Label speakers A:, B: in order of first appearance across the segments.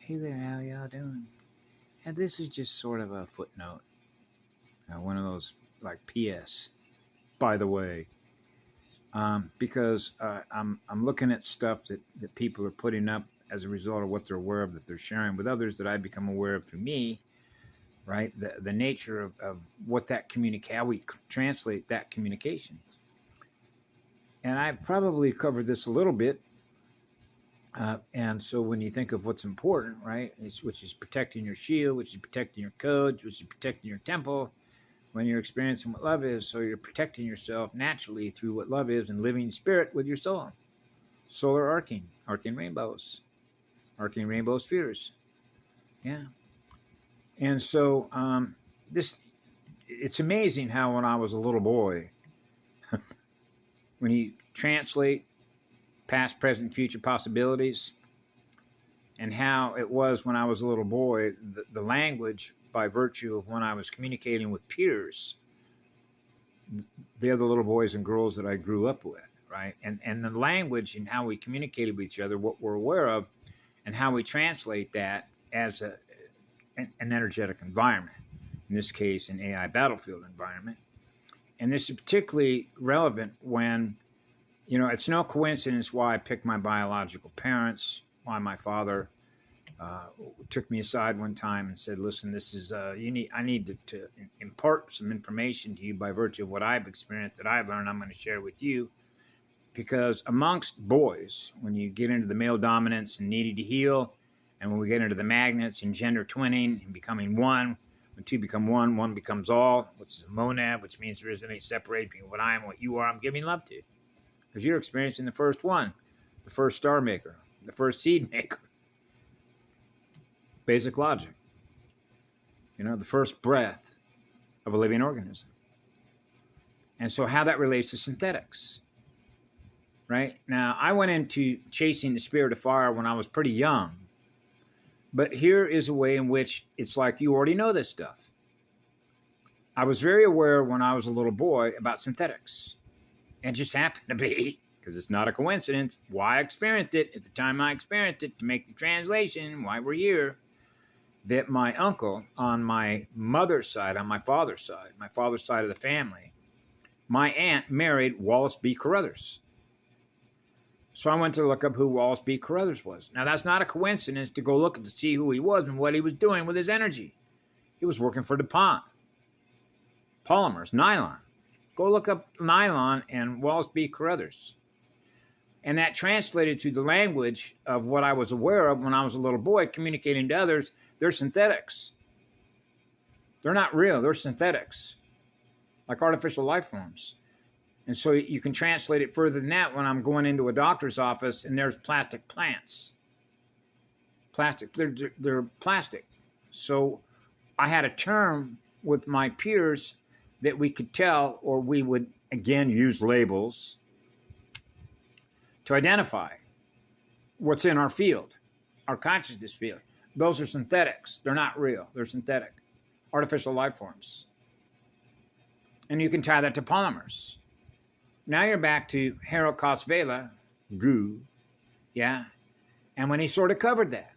A: Hey there, how y'all doing? And this is just sort of a footnote, one of those like PS. By the way, because I'm looking at stuff that people are putting up as a result of what they're aware of that they're sharing with others that I become aware of through me, right? The nature of what that how we translate that communication. And I probably covered this a little bit. And so when you think of what's important, right, which is protecting your shield, which is protecting your codes, which is protecting your temple, when you're experiencing what love is, so you're protecting yourself naturally through what love is and living spirit with your soul. Solar arcing rainbows, arcing rainbow spheres. Yeah. And so it's amazing how when I was a little boy, when you translate past, present, future possibilities, and how it was when I was a little boy, the language by virtue of when I was communicating with peers, they're the little boys and girls that I grew up with, right? And the language and how we communicated with each other, what we're aware of, and how we translate that as an energetic environment, in this case, an AI battlefield environment. And this is particularly relevant when, it's no coincidence why I picked my biological parents, why my father took me aside one time and said, listen, this is, I need to impart some information to you by virtue of what I've experienced, that I've learned, I'm going to share with you. Because amongst boys, when you get into the male dominance and needing to heal, and when we get into the magnets and gender twinning and becoming one, when two become one becomes all, which is a monad, which means there isn't any separation between what I am and what you are, I'm giving love to. Because you're experiencing the first one, the first star maker, the first seed maker. Basic logic. The first breath of a living organism. And so how that relates to synthetics. Right? Now, I went into chasing the spirit of fire when I was pretty young. But here is a way in which it's like you already know this stuff. I was very aware when I was a little boy about synthetics. And it just happened to be, because it's not a coincidence, why I experienced it at the time I experienced it, to make the translation, why we're here, that my uncle on my mother's side, on my father's side of the family, my aunt married Wallace B. Carruthers. So I went to look up who Wallace B. Carruthers was. Now, that's not a coincidence to go look to see who he was and what he was doing with his energy. He was working for DuPont. Polymers, nylon. Go look up nylon and Wallace B. Carruthers. And that translated to the language of what I was aware of when I was a little boy, communicating to others. They're synthetics. They're not real. They're synthetics, like artificial life forms. And so you can translate it further than that when I'm going into a doctor's office and there's plastic plants. Plastic. They're plastic. So I had a term with my peers that we could tell, or we would, again, use labels to identify what's in our field, our consciousness field. Those are synthetics. They're not real. They're synthetic. Artificial life forms. And you can tie that to polymers. Now you're back to Harold Kosvela, goo, yeah? And when he sort of covered that,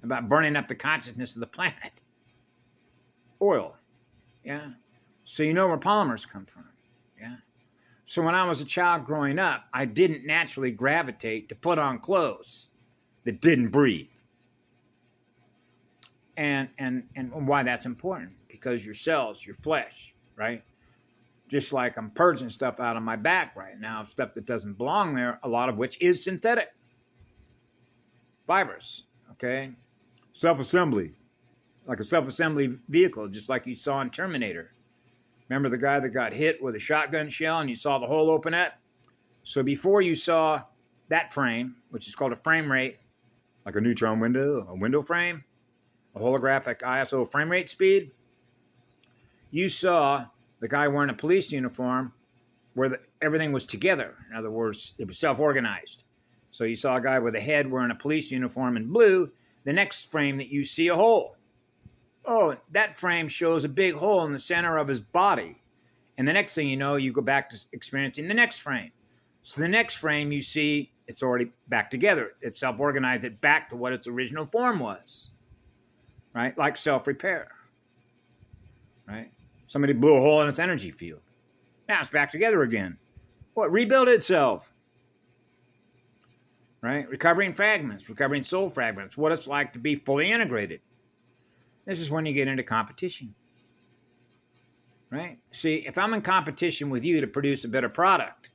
A: about burning up the consciousness of the planet. Oil, yeah? So you know where polymers come from, yeah? So when I was a child growing up, I didn't naturally gravitate to put on clothes that didn't breathe. And why that's important, because your cells, your flesh, right? Just like I'm purging stuff out of my back right now, stuff that doesn't belong there, a lot of which is synthetic. Fibers, okay? Self-assembly, like a self-assembly vehicle, just like you saw in Terminator. Remember the guy that got hit with a shotgun shell and you saw the hole open up? So before you saw that frame, which is called a frame rate, like a neutron window, a window frame, a holographic ISO frame rate speed, you saw the guy wearing a police uniform where everything was together. In other words, it was self-organized. So you saw a guy with a head wearing a police uniform in blue. The next frame that you see a hole. Oh, that frame shows a big hole in the center of his body. And the next thing you know, you go back to experiencing the next frame. So the next frame you see It's already back together. It self-organized it back to what its original form was, right? Like self-repair, right? Somebody blew a hole in its energy field. Now it's back together again. What? Rebuild itself, right? Recovering fragments, recovering soul fragments, what it's like to be fully integrated. This is when you get into competition, right? See, if I'm in competition with you to produce a better product,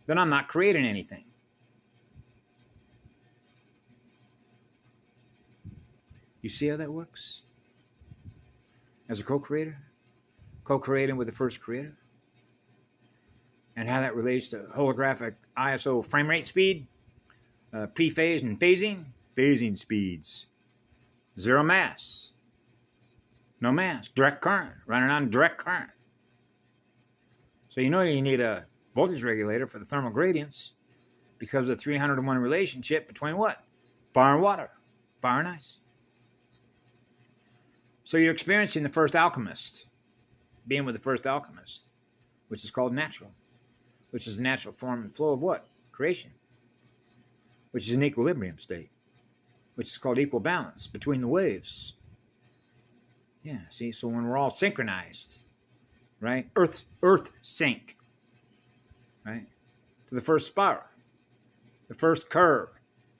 A: then I'm not creating anything. You see how that works? As a co-creator, co-creating with the first creator, and how that relates to holographic ISO frame rate speed, pre-phase and phasing speeds, zero mass, no mass, direct current, running on direct current. So you know you need a voltage regulator for the thermal gradients because of the 300-to-1 relationship between what? Fire and water, fire and ice. So you're experiencing the first alchemist, being with the first alchemist, which is called natural, which is the natural form and flow of what? Creation, which is an equilibrium state, which is called equal balance between the waves. Yeah, see, so when we're all synchronized, right? Earth sync, right? To the first spiral, the first curve,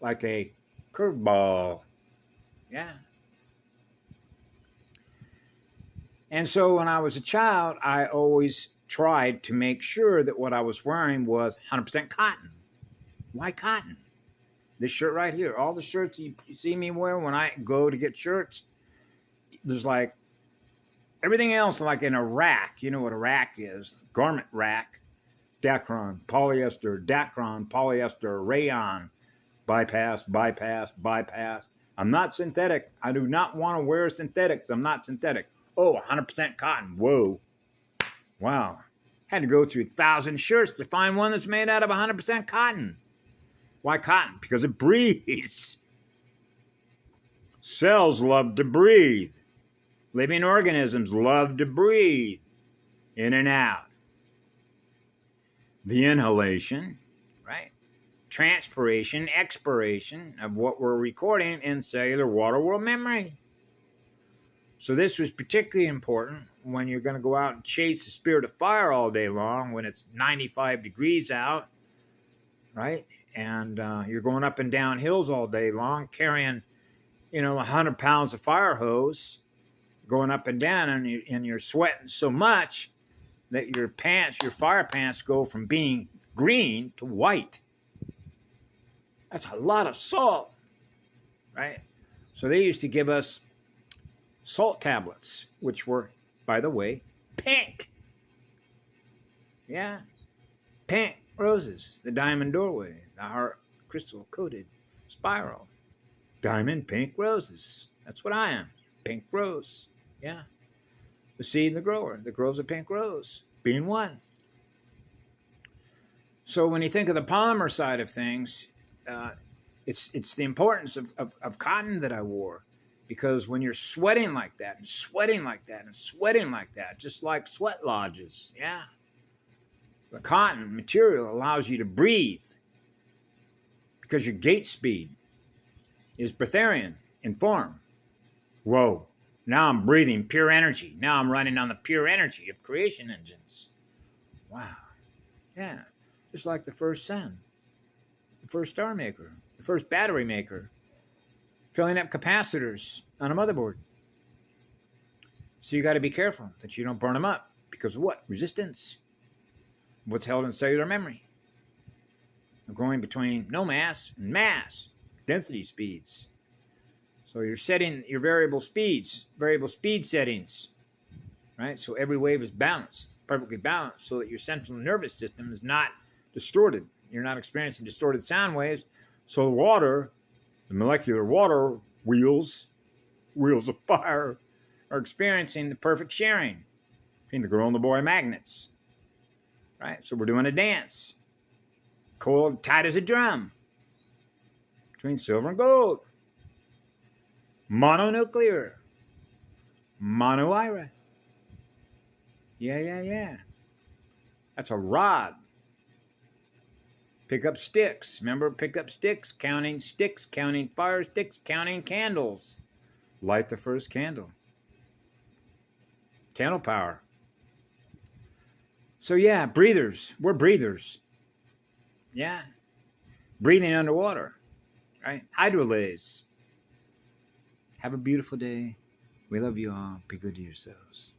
A: like a curveball. Yeah. And so when I was a child, I always tried to make sure that what I was wearing was 100% cotton. Why cotton? This shirt right here, all the shirts you see me wear when I go to get shirts, there's like everything else like in a rack. You know what a rack is? Garment rack, Dacron, polyester, rayon, bypass. I'm not synthetic. I do not want to wear synthetics. I'm not synthetic. Oh, 100% cotton. Whoa. Wow. Had to go through 1,000 shirts to find one that's made out of 100% cotton. Why cotton? Because it breathes. Cells love to breathe. Living organisms love to breathe in and out. The inhalation, right? Transpiration, expiration of what we're recording in cellular water world memory. So this was particularly important when you're going to go out and chase the spirit of fire all day long when it's 95 degrees out, right? And you're going up and down hills all day long carrying, 100 pounds of fire hose, going up and down, and you're sweating so much that your fire pants go from being green to white. That's a lot of salt, right? So they used to give us salt tablets, which were, by the way, pink. Yeah, pink roses, the diamond doorway, the heart crystal coated spiral, diamond pink roses. That's what I am, pink rose. Yeah, the seed and the grower that grows a pink rose, being one. So when you think of the polymer side of things, it's the importance of cotton that I wore. Because when you're sweating like that, and sweating like that, and sweating like that, just like sweat lodges, yeah. The cotton material allows you to breathe because your gate speed is Breatharian in form. Whoa, now I'm breathing pure energy. Now I'm running on the pure energy of creation engines. Wow, yeah, just like the first sun, the first star maker, the first battery maker, filling up capacitors on a motherboard. So you got to be careful that you don't burn them up because of what? Resistance. What's held in cellular memory. I'm going between no mass and mass, density speeds. So you're setting your variable speed settings, right? So every wave is balanced, perfectly balanced, so that your central nervous system is not distorted. You're not experiencing distorted sound waves. So the water, the molecular water wheels of fire, are experiencing the perfect sharing between the girl and the boy magnets. Right? So we're doing a dance. Cold, tight as a drum. Between silver and gold. Mononuclear. Mono-ira. Yeah. That's a rod. Pick up sticks. Remember, pick up sticks, counting fire sticks, counting candles. Light the first candle. Candle power. So yeah, breathers. We're breathers. Yeah. Breathing underwater. Right? Hydrolase. Have a beautiful day. We love you all. Be good to yourselves.